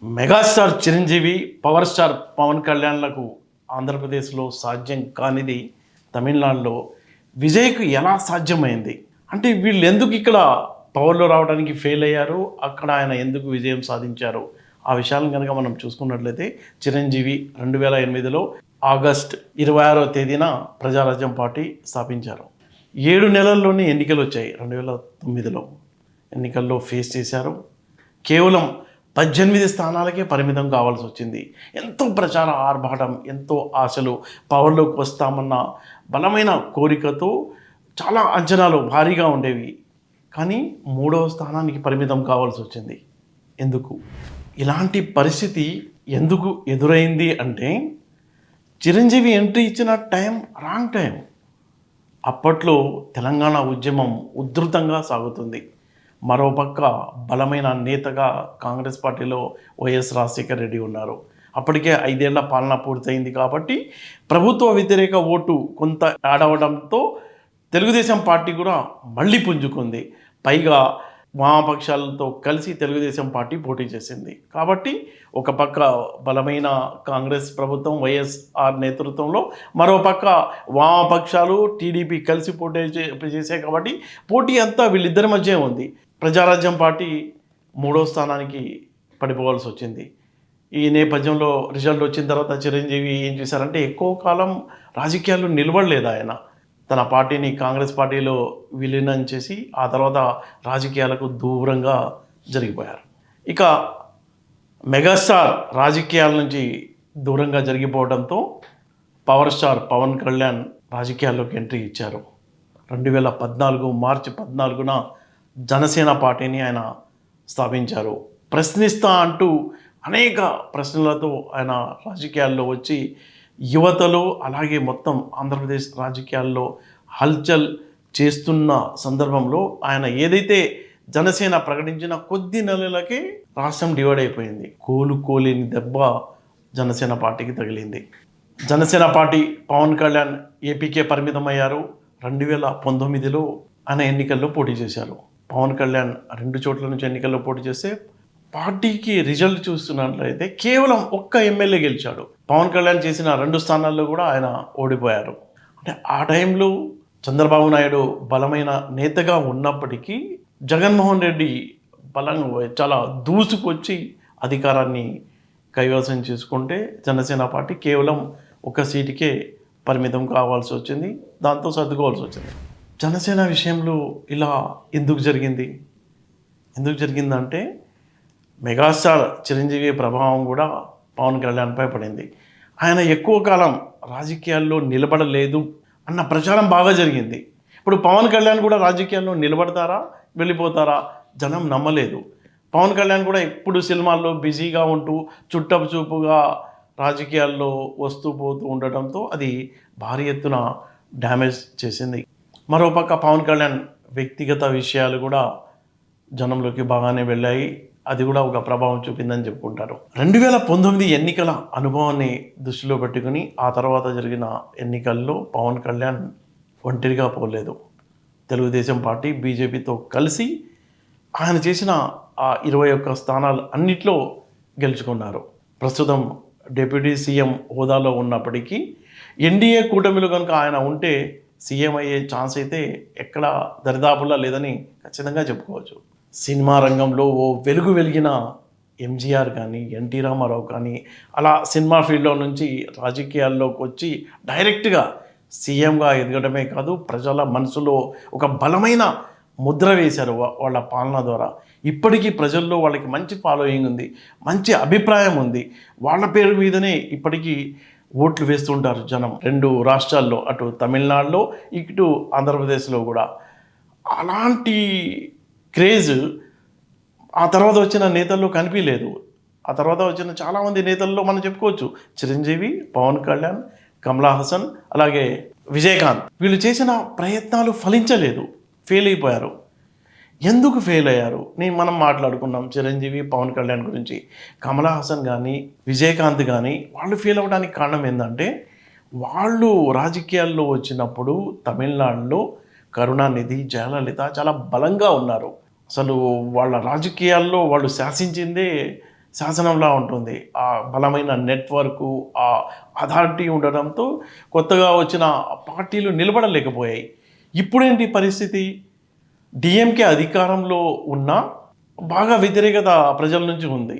Megastar Chiranjeevi, power star Pawan కళ్యాణ్లకు ఆంధ్రప్రదేశ్లో సాధ్యం కానిది తమిళనాడులో విజయ్కు ఎలా సాధ్యమైంది? అంటే వీళ్ళు ఎందుకు ఇక్కడ పవర్లో రావడానికి ఫెయిల్ అయ్యారు, అక్కడ ఆయన ఎందుకు విజయం సాధించారు? ఆ విషయాలను కనుక మనం చూసుకున్నట్లయితే చిరంజీవి 2008లో ఆగస్ట్ 26వ తేదీన ప్రజారాజ్యం పార్టీ స్థాపించారు. 7 నెలల్లోనే ఎన్నికలు వచ్చాయి. 2009లో ఎన్నికల్లో ఫేస్ చేశారు. కేవలం 18 స్థానాలకే పరిమితం కావాల్సి వచ్చింది. ఎంతో ప్రచార ఆర్భాటం, ఎంతో ఆశలు, పవర్లోకి వస్తామన్న బలమైన కోరికతో చాలా అంచనాలు భారీగా ఉండేవి. కానీ 3వ స్థానానికి పరిమితం కావాల్సి వచ్చింది. ఎందుకు? ఇలాంటి పరిస్థితి ఎందుకు ఎదురైంది అంటే చిరంజీవి ఎంట్రీ ఇచ్చిన టైం రాంగ్ టైం. అప్పట్లో తెలంగాణ ఉద్యమం ఉధృతంగా సాగుతుంది. మరోపక్క బలమైన నేతగా కాంగ్రెస్ పార్టీలో వైఎస్ రాజశేఖర రెడ్డి ఉన్నారు. అప్పటికే 5 ఏళ్ల పాలన పూర్తయింది కాబట్టి ప్రభుత్వ వ్యతిరేక ఓటు కొంత యాడ్ అవ్వడంతో తెలుగుదేశం పార్టీ కూడా మళ్ళీ పుంజుకుంది. పైగా వామపక్షాలతో కలిసి తెలుగుదేశం పార్టీ పోటీ చేసింది. కాబట్టి ఒక పక్క బలమైన కాంగ్రెస్ ప్రభుత్వం వైఎస్ఆర్ నేతృత్వంలో, మరోపక్క వామపక్షాలు టీడీపీ కలిసి పోటీ చేశాయి. కాబట్టి పోటీ అంతా వీళ్ళిద్దరి మధ్య ఉంది. ప్రజారాజ్యం పార్టీ 3వ స్థానానికి పడిపోవాల్సి వచ్చింది. ఈ నేపథ్యంలో రిజల్ట్ వచ్చిన తర్వాత చిరంజీవి ఏం చేశారంటే ఎక్కువ కాలం రాజకీయాల్లో నిలబడలేదు. ఆయన తన పార్టీని కాంగ్రెస్ పార్టీలో విలీనం చేసి ఆ తర్వాత రాజకీయాలకు దూరంగా జరిగిపోయారు. ఇక మెగాస్టార్ రాజకీయాల నుంచి దూరంగా జరిగిపోవడంతో పవర్ స్టార్ పవన్ కళ్యాణ్ రాజకీయాల్లోకి ఎంట్రీ ఇచ్చారు. 2014 మార్చి 14న జనసేన పార్టీని ఆయన స్థాపించారు. ప్రశ్నిస్తా అంటూ అనేక ప్రశ్నలతో ఆయన రాజకీయాల్లో వచ్చి యువతలో అలాగే మొత్తం ఆంధ్రప్రదేశ్ రాజకీయాల్లో హల్చల్ చేస్తున్న సందర్భంలో ఆయన ఏదైతే జనసేన ప్రకటించిన కొద్ది నెలలకే రాష్ట్రం డివైడ్ అయిపోయింది. కోలుకోలేని దెబ్బ జనసేన పార్టీకి తగిలింది. జనసేన పార్టీ పవన్ కళ్యాణ్ ఏపీకే పరిమితమయ్యారు. 2019లో ఆయన ఎన్నికల్లో పోటీ చేశారు. పవన్ కళ్యాణ్ 2 చోట్ల నుంచి ఎన్నికల్లో పోటీ చేస్తే పార్టీకి రిజల్ట్ చూస్తున్నట్లయితే కేవలం ఒక్క ఎమ్మెల్యే గెలిచాడు. పవన్ కళ్యాణ్ చేసిన 2 స్థానాల్లో కూడా ఆయన ఓడిపోయారు. అంటే ఆ టైంలో చంద్రబాబు నాయుడు బలమైన నేతగా ఉన్నప్పటికీ జగన్మోహన్ రెడ్డి బలంగా చాలా దూసుకొచ్చి అధికారాన్ని కైవసం చేసుకుంటే జనసేన పార్టీ కేవలం 1 సీటుకే పరిమితం కావాల్సి వచ్చింది. దాంతో సర్దుకోవాల్సి వచ్చింది. జనసేన విషయంలో ఇలా ఎందుకు జరిగిందంటే మెగాస్టార్ చిరంజీవి ప్రభావం కూడా పవన్ కళ్యాణ్పై పడింది. ఆయన ఎక్కువ కాలం రాజకీయాల్లో నిలబడలేదు అన్న ప్రచారం బాగా జరిగింది. ఇప్పుడు పవన్ కళ్యాణ్ కూడా రాజకీయాల్లో నిలబడతారా, వెళ్ళిపోతారా జనం నమ్మలేదు. పవన్ కళ్యాణ్ కూడా ఎప్పుడు సినిమాల్లో బిజీగా ఉంటూ చుట్టపు చూపుగా రాజకీయాల్లో వస్తూ పోతూ ఉండటంతో అది భారీ ఎత్తున డ్యామేజ్ చేసింది. మరోపక్క పవన్ కళ్యాణ్ వ్యక్తిగత విషయాలు కూడా జనంలోకి బాగానే వెళ్ళాయి. అది కూడా ఒక ప్రభావం చూపిందని చెప్పుకుంటారు. 2019 ఎన్నికల అనుభవాన్ని దృష్టిలో పెట్టుకుని ఆ తర్వాత జరిగిన ఎన్నికల్లో పవన్ కళ్యాణ్ ఒంటరిగా పోలేదు. తెలుగుదేశం పార్టీ బీజేపీతో కలిసి ఆయన చేసిన ఆ 21 స్థానాలు అన్నిట్లో గెలుచుకున్నారు. ప్రస్తుతం డిప్యూటీ సీఎం హోదాలో ఉన్నప్పటికీ ఎన్డీఏ కూటమిలో కనుక ఆయన ఉంటే సీఎం అయ్యే ఛాన్స్ అయితే ఎక్కడ దరిదాపులా లేదని ఖచ్చితంగా చెప్పుకోవచ్చు. సినిమా రంగంలో ఓ వెలిగిన ఎంజీఆర్ కానీ, ఎన్టీ రామారావు కానీ అలా సినిమా ఫీల్డ్లో నుంచి రాజకీయాల్లోకి వచ్చి డైరెక్ట్గా సీఎంగా ఎదగడమే కాదు, ప్రజల మనసులో ఒక బలమైన ముద్ర వేశారు వాళ్ళ పాలన ద్వారా. ఇప్పటికీ ప్రజల్లో వాళ్ళకి మంచి ఫాలోయింగ్ ఉంది, మంచి అభిప్రాయం ఉంది. వాళ్ళ పేరు మీదనే ఇప్పటికీ ఓట్లు వేస్తుంటారు జనం. 2 రాష్ట్రాల్లో, అటు తమిళనాడులో ఇటు ఆంధ్రప్రదేశ్లో కూడా. అలాంటి క్రేజ్ ఆ తర్వాత వచ్చిన నేతల్లో కనిపించలేదు. ఆ తర్వాత వచ్చిన చాలామంది నేతల్లో మనం చెప్పుకోవచ్చు చిరంజీవి, పవన్ కళ్యాణ్, కమలా హాసన్, అలాగే విజయకాంత్. వీళ్ళు చేసిన ప్రయత్నాలు ఫలించలేదు, ఫెయిల్ అయిపోయారు. ఎందుకు ఫెయిల్ అయ్యారు మనం మాట్లాడుకున్నాం చిరంజీవి, పవన్ కళ్యాణ్ గురించి. కమలా హాసన్ కానీ, విజయకాంత్ కానీ వాళ్ళు ఫెయిల్ అవ్వడానికి కారణం ఏంటంటే వాళ్ళు రాజకీయాల్లో వచ్చినప్పుడు తమిళనాడులో కరుణానిధి, జయలలిత చాలా బలంగా ఉన్నారు. అసలు వాళ్ళ రాజకీయాల్లో వాళ్ళు శాసించిందే శాసనంలా ఉంటుంది. ఆ బలమైన నెట్వర్కు, ఆ అథారిటీ ఉండడంతో కొత్తగా వచ్చిన పార్టీలు నిలబడలేకపోయాయి. ఇప్పుడేంటి పరిస్థితి? డీఎంకే అధికారంలో ఉన్నా బాగా వ్యతిరేకత ప్రజల నుంచి ఉంది.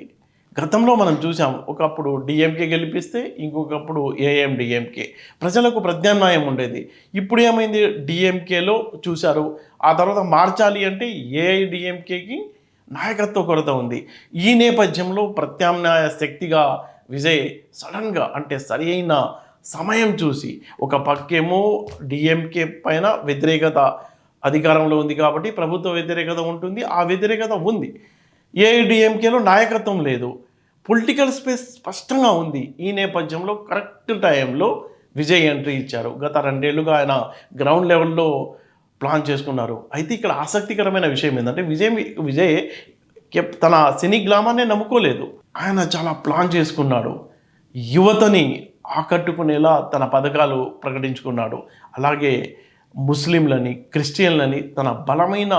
గతంలో మనం చూసాం. ఒకప్పుడు డీఎంకే గెలిపిస్తే ఇంకొకప్పుడు ఏఐఎండీఎంకే. ప్రజలకు ప్రత్యామ్నాయం ఉండేది. ఇప్పుడు ఏమైంది? డీఎంకేలో చూశారు. ఆ తర్వాత మార్చాలి అంటే ఏఐడీఎంకేకి నాయకత్వ కొరత ఉంది. ఈ నేపథ్యంలో ప్రత్యామ్నాయ శక్తిగా విజయ్ సడన్‌గా అంటే సరియైన సమయం చూసి ఒక పక్కేమో డీఎంకే పైన వ్యతిరేకత అధికారంలో ఉంది కాబట్టి ప్రభుత్వ వ్యతిరేకత ఉంటుంది. ఆ వ్యతిరేకత ఉంది. ఏఐడీఎంకేలో నాయకత్వం లేదు. పొలిటికల్ స్పేస్ స్పష్టంగా ఉంది. ఈ నేపథ్యంలో కరెక్ట్ టైంలో విజయ్ ఎంట్రీ ఇచ్చారు. గత 2 ఏళ్లుగా ఆయన గ్రౌండ్ లెవెల్‌లో ప్లాన్ చేసుకున్నారు. అయితే ఇక్కడ ఆసక్తికరమైన విషయం ఏందంటే విజయ్ తన సినీ గ్లామర్‌నే నమ్ముకోలేదు. ఆయన చాలా ప్లాన్ చేసుకున్నాడు. యువతని ఆకట్టుకునేలా తన పథకాలు ప్రకటించుకున్నాడు. అలాగే ముస్లింలని, క్రిస్టియన్లని తన బలమైన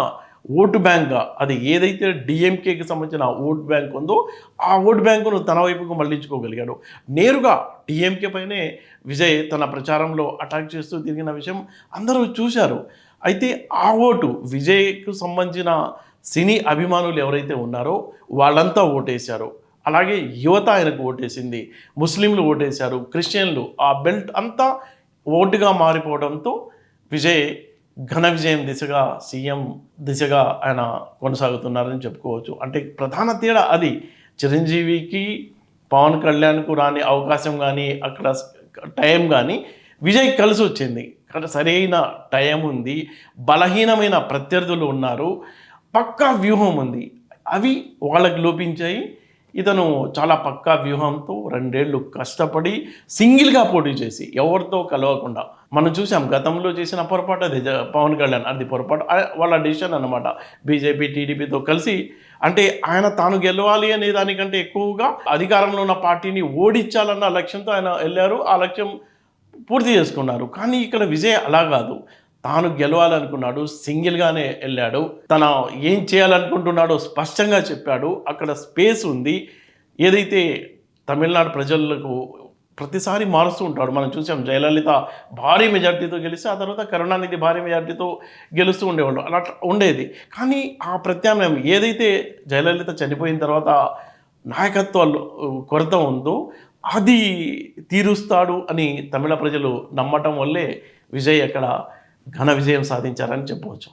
ఓటు బ్యాంక్‌గా అది ఏదైతే డీఎంకేకి సంబంధించిన ఓటు బ్యాంక్ ఉందో, ఆ ఓటు బ్యాంకును తన వైపుకు మళ్లించుకోగలిగాడు. నేరుగా డీఎంకే పైనే విజయ్ తన ప్రచారంలో అటాక్ చేస్తూ తిరిగిన విషయం అందరూ చూశారు. అయితే ఆ ఓటు విజయ్‌కు సంబంధించిన సినీ అభిమానులు ఎవరైతే ఉన్నారో వాళ్ళంతా ఓటేశారు. అలాగే యువత ఆయనకు ఓటేసింది. ముస్లింలు ఓటేశారు. క్రిస్టియన్లు ఆ బెల్ట్ అంతా ఓటుగా మారిపోవడంతో విజయ్ ఘన విజయం దిశగా సీఎం దిశగా ఆయన కొనసాగుతున్నారని చెప్పుకోవచ్చు. అంటే ప్రధాన తేడా అది. చిరంజీవికి, పవన్ కళ్యాణ్‌కు రాని అవకాశం కానీ, అక్కడ టైం కానీ విజయ్ కలిసి వచ్చింది. అక్కడ సరైన టైం ఉంది. బలహీనమైన ప్రత్యర్థులు ఉన్నారు. పక్కా వ్యూహం ఉంది. అవి వాళ్ళకి లోపించాయి. ఇతను చాలా పక్కా వ్యూహంతో 2 ఏళ్ళు కష్టపడి సింగిల్గా పోటీ చేసి ఎవరితో కలవకుండా మనం చూసాం. గతంలో చేసిన పొరపాటు అది పవన్ కళ్యాణ్ అది పొరపాటు వాళ్ళ డిసిషన్ అన్నమాట. బీజేపీ, టీడీపీతో కలిసి అంటే ఆయన తాను గెలవాలి అనే దానికంటే ఎక్కువగా అధికారంలో ఉన్న పార్టీని ఓడించాలన్న లక్ష్యంతో ఆయన వెళ్ళారు. ఆ లక్ష్యం పూర్తి చేసుకున్నారు. కానీ ఇక్కడ విజయ్ అలా కాదు. తాను గెలవాలనుకున్నాడు. సింగిల్గానే వెళ్ళాడు. తన ఏం చేయాలనుకుంటున్నాడో స్పష్టంగా చెప్పాడు. అక్కడ స్పేస్ ఉంది. ఏదైతే తమిళనాడు ప్రజలకు ప్రతిసారి మారుస్తూ ఉంటాడు. మనం చూసాం జయలలిత భారీ మెజార్టీతో గెలిస్తే ఆ తర్వాత కరుణానిధి భారీ మెజార్టీతో గెలుస్తూ ఉండేవాళ్ళు. అలా ఉండేది. కానీ ఆ ప్రత్యామ్నాయం ఏదైతే జయలలిత చనిపోయిన తర్వాత నాయకత్వాలు కొరత ఉందో అది తీరుస్తాడు అని తమిళ ప్రజలు నమ్మటం వల్లే విజయ్ అక్కడ ఘన విజయం సాధించారని చెప్పవచ్చు.